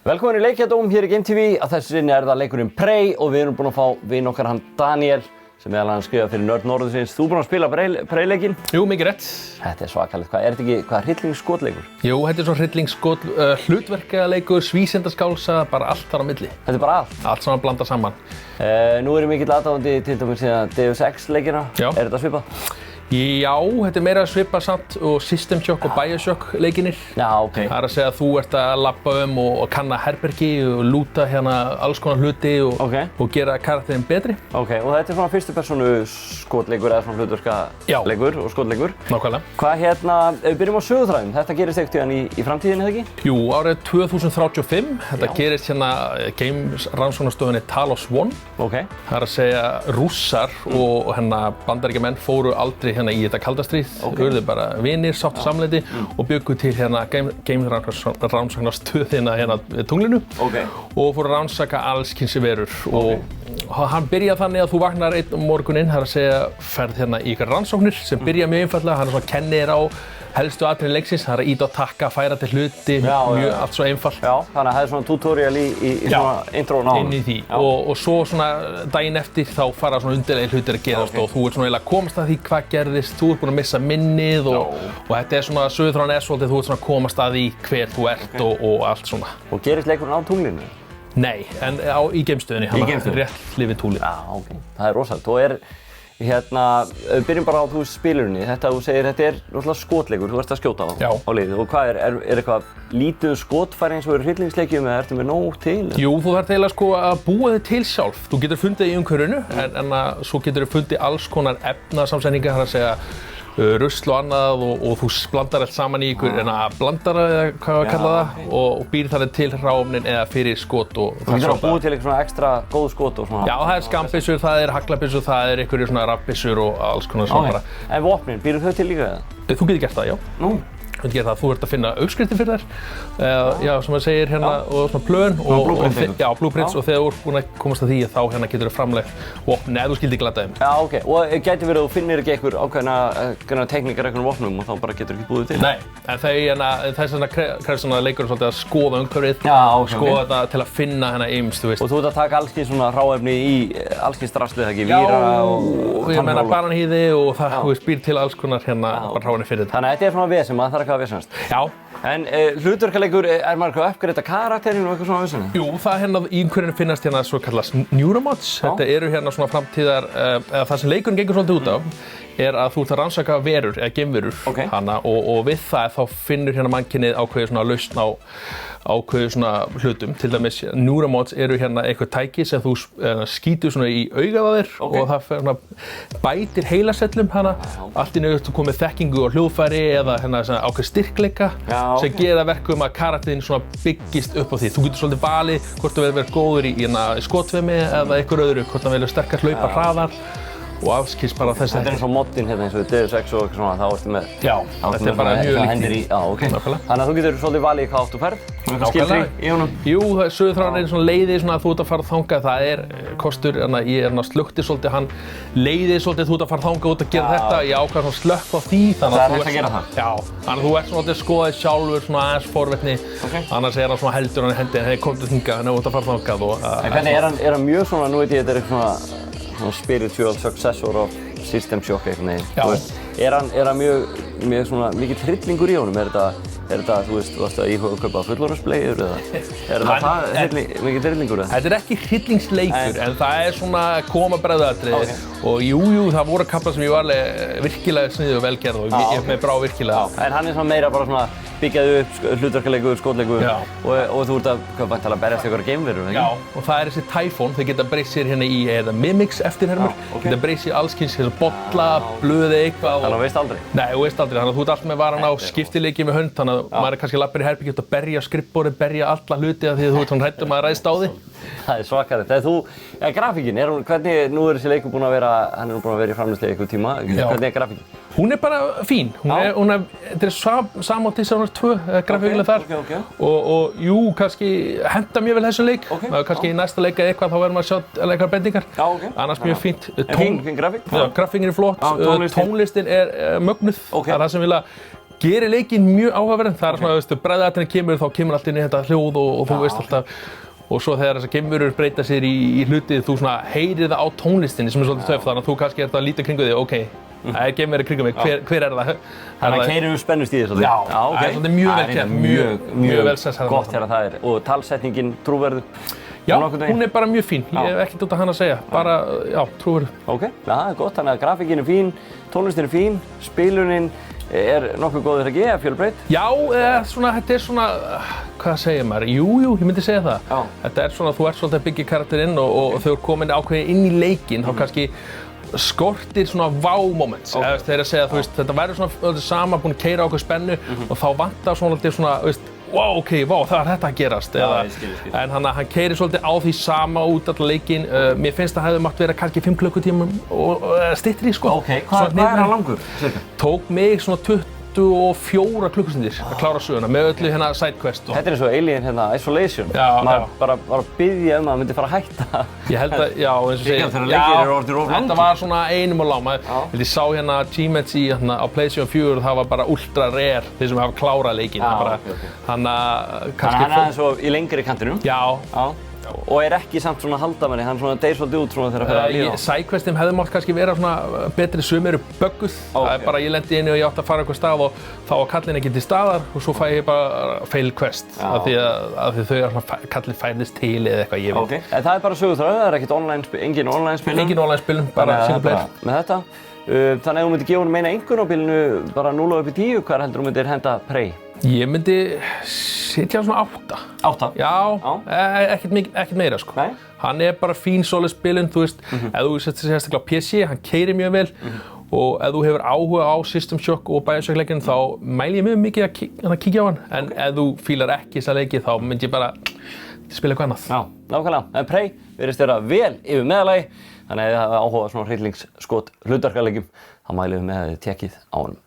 Velkomin í Leikjadóm hér í Game TV. Að þessu sinni það leikurinn Prey og við erum búin að fá vin okkar hann Daniel sem meðal annars skrifa fyrir Nörd Norðursins. Þú búin að spila Prey-leikinn? Jú, mikið rétt. Þetta svakalegt. Þetta ekki hryllingsskotleikur? Jú, þetta svona hryllingsskot, hlutverkaleikur, svísindaskálsa, bara allt þar á milli. Þetta bara allt? Allt saman blandað saman. Nú er ég mikill aðdáandi til dæmis síðan Deus Ex leikina. Já. Er þetta svipað? Já, þetta meira svipað samt og System Shock og Bioshock leikinir. Já, ok. Það að segja að þú ert að labba og kanna herbergi og lúta alls konar hluti og gera karakterinn betri. Ok, og þetta er svona fyrstu persónu skotleikur eða svona hlutverkaleikur og skotleikur. Nákvæmlega. Hvað ef við byrjum á söguþræðum, þetta gerist einhvern tíðan í framtíðinni, eða ekki? Jú, árið 2035. Þetta gerist Games rannsóknarstofunni Talos One. Ok. Það að segja Rússar og Bandaríkjamenn fóru aldrei í þetta kalda stríð, urðu bara vinir, sáttu samlendi og bjuggu til Games rannsóknarstöðina við tunglinu og fóru að rannsaka alls kyns verur og hann byrjaði þannig að þú vaknar einn morguninn, það er að segja ferð í ykkur rannsóknir sem byrja mjög einfallega, hann svona kennir á helstu atriði leiksins, það er að íta og takka, færa til hluti, allt svo einfalt. Já, þannig að það er svona tutorial í svona intrón á hann. Inn í því. Og svo svona daginn eftir þá fara svona undirlegir hlutir að gerast og þú ert svona eiginlega að komast að því hvað gerðist, þú ert búinn að missa minnið og þetta er svona, söguþráðan er svolítið, þú ert svona að komast að því hver þú ert og allt svona. Og gerist leikurinn á tunglinu? Nei, en í geimstöðinni, hann er rétt hlifið tunglið. Já, ok. Það er rosalegt. Við byrjum bara á spilurinni. Þetta þú segir, þetta er náttúrulega skotleikur, þú ert að skjóta á liðið. Og hvað er eitthvað lítið skotfæri eins og hryllingsleikjum eða ertu með nóg til? Jú, þú þarft eiginlega að búa þig til sjálf. Þú getur fundið í umhverfinu, en svo getur þú fundið alls konar efnasamsetningar, það að segja rusl og annað og þú blandar allt saman í ykkur blandara eða hvað við kalla það og býr þannig til hráefnin eða fyrir skot og þú getur að búa til eitthvað svona ekstra góð skot og svona. Já, það er skambyssur, það er haglabyssur, það er einhverjir svona rafbyssur og alls konar svona bara. En vopnin, býrðu þau til líka eða? Þú getur gert það, já. Nú? Þú ert að finna uppskriftir fyrir þær, sem maður segir og svona plön og blueprints og þegar þú ert búinn að komast að því þá getur þú framleitt vopnin eða þú skildir glata þeim. Já, ok. Og gæti verið að þú finnir ekki einhver ákveðna tekníkar einhvern vopnum og þá bara getur ekki búið til? Nei, en það krefst svona leikurinn svolítið að skoða umhverfið, skoða þetta til að finna ýmst, þú veist. Og þú ert að taka alls kyns svona hráefni í alls kyns draslið, ekki? Víra og ég meina bananhýði og það býr til alls konar bara hráefni fyrir þetta. Þannig að þetta er svona vesen, maður þarf að vesenast. Já. En hlutverkaleikur, er maður eitthvað að uppgreita karakterinn og eitthvað svona vesenni? Jú, það í umhverfinu finnast svo kallast neuromods. Þetta eru svona framtíðar, það sem leikurinn gengur svolítið út á er að þú ert að rannsaka verur eða geimverur og við það þá finnur mannkynið ákveðið svona lausn á ákveðið svona hlutum. Til dæmis neuromods eru eitthvað tæki sem þú skýtur svona í augað á þér og það bætir heilasellum allt í einu þú komið þekkingu og hljóðfæri eða ákveðið styrkleika sem gera verkum að karakterinn svona byggist upp á því. Þú getur svolítið valið hvort þú verður góður í skotfimi eða eitthvað öðru, hvort þú verður sterkast hlaupa hraðar og afskýrs bara þessi. Þetta er eins og moddin eins og Deus Ex og eitthvað svona, þá ertu með. Já, þetta er bara mjög líkt því. Já, ok. Þannig að þú getur svolítið valið hvað áttu ferð. Nákvæmlega. Í honum. Jú, söguþráðan svona leiði svona að þú ert að fara þangað, það er kostur, ég slökkti svolítið, hann leiði svolítið þú ert að fara þangað út að gera þetta, ég ákvað svona slökk á því, þannig að þú ert svona að skoða þig sjálfur svona aðeins forvitni, annars er hann svona heldur hann í hendin, hey, komdu þangað, þannig að þú ert að fara þangað og. En hvernig er hann mjög svona, nú veit ég, þetta er eitthvað svona spiritual successor of System Shock eitthvað neginn. Er hann mjög svona mikið hryllingur í honum? Er þetta, þú varst að íhuga að kaupa fullorðinsbleiur eða? Er þetta mikið hryllingur eða? Þetta er ekki hryllingsleikur en það er svona koma bregðatriði og jú, það voru kaflar sem ég var alveg virkilega sniðug og velgerð og ég með brá virkilega. En hann er svona meira bara svona byggjaðu upp hlutverkaleikur, skotleikur og þú ert að væntanlega berjast eitthvað geimverur, ekki? Já, og það er þessi Typhon, þeir geta breytt sér í mimics eftirhermur, geta breytt sér alls kyns, bolla, blöði eitthvað. Þannig að þú veist aldrei? Nei, þú veist aldrei, þannig að þú ert alltaf með varan á skiptileiki með hönd, þannig að maður er kannski lappir í herbergi og berja skrippborðið, berja alla hluti af því að þú ert svona hræddur maður ræðst á því. Það er svakalegt. Grafíkin, hvernig, nú er þessi leikur búinn að vera, hann er búinn að vera í framleiðslu í einhvern tíma, hvernig er grafíkin? Hún er bara fín, þetta er samátt í Dishonored 2 grafíkilega þar og jú, kannski henta mjög vel þessum leik, kannski í næsta leik eða eitthvað þá verður maður að sjá eitthvað breytingar, annars mjög fínt. Fín grafík? Já, grafíkin er flott, tónlistin er mögnuð, það er það sem vilja gerir leikinn mjög áhugaverðan. Það svona, veistu, bræðatriðin kemur, þá kemur allt inn í þetta hljóð og þú veist alltaf. Og svo þegar þessar geimverur breyta sér í hluti, þú svona heyrir það á tónlistinni sem svolítið töff, þannig að þú kannski ert að líta kringu þig, ok, það geimverur kringum mig, hver það? Þannig að keyrir spennust í þessu. Já, það svolítið mjög vel gert, mjög vel sett. Gott þegar það og talsetningin trúverðug. Já, hún bara mjög fín, ég hef ekkert út af hana að segja, bara, já, trúverðug. Ok, það fínt, þannig að grafíkin fín, tónlistin fín, spilunin nokkuð góður að gefa fjölbreytt? Já, þetta svona, hvað segir maður? Jú, ég myndi segja það. Já. Þetta svona, þú ert svolítið að byggja karakterinn og þau komin ákveðið inn í leikinn, þá kannski skortir svona wow-moments. Þeir að segja, þú veist, þetta verður svona sama, búin að keyra á okkur spennu og þá vantar svona, þú veist, wow, ok, það er þetta að gerast. En hann keyrir svolítið á því sama út allan leikinn. Mér finnst það hefði mátt vera kannski 5 klukkutímum og styttri, sko. Ok, hvað er hann langur? Tók mig svona 24 klukkustundir að klára söguna með öllu hérna sidequest. Þetta eins og Alien hérna, Isolation. Maður bara var að biðja að myndi fara að hætta. Ég held að, já, eins og segir, þetta var svona einum og lang. Ég sá hérna G-Mets á PlayStation 4 og það var bara ultra rare þeir sem hafa klárað leikinn. Þannig að kannski... Hann aðeins svo í lengri kantinum. Já. Og ekki samt svona haldamanni, hann svona deyr svolítið út svona þegar það fyrir að líða á. Sidequestin hefði mátt kannski vera svona betri, sum eru bögguð. Það er bara, ég lendi inni og ég átti að fara einhver stað og þá var kallinn ekki til staðar og svo fæ ég bara fail quest. Af því þau kallinn færðist til eða eitthvað, ég veit. En það er bara söguþráð, það er ekkert engin online spilum? Engin online spilum, bara single player. Með þetta. Þannig að þú myndir gefa honum eina einkunn á bilinu bara 0 upp í 10, hvað heldur þú myndir henda Prey? Ég myndi setja svona 8. 8? Já, ekkert meira sko. Nei? Hann er bara fín solid spilun, þú veist, ef þú setur sérstaklega á PC, hann keyrir mjög vel og ef þú hefur áhuga á System Shock og Bioshock leikinn þá mæli ég mjög mikið að kíkja á hann, en ef þú fílar ekki þessa leiki þá myndi ég bara spila eitthvað annað. Já, nákvæmlega. En Prey virðist vera vel yfir meðalagi, þannig að ef þið hafa áhuga á svona hryllingsskot hlutverkaleikjum þá mælum við með að þið tekið á honum.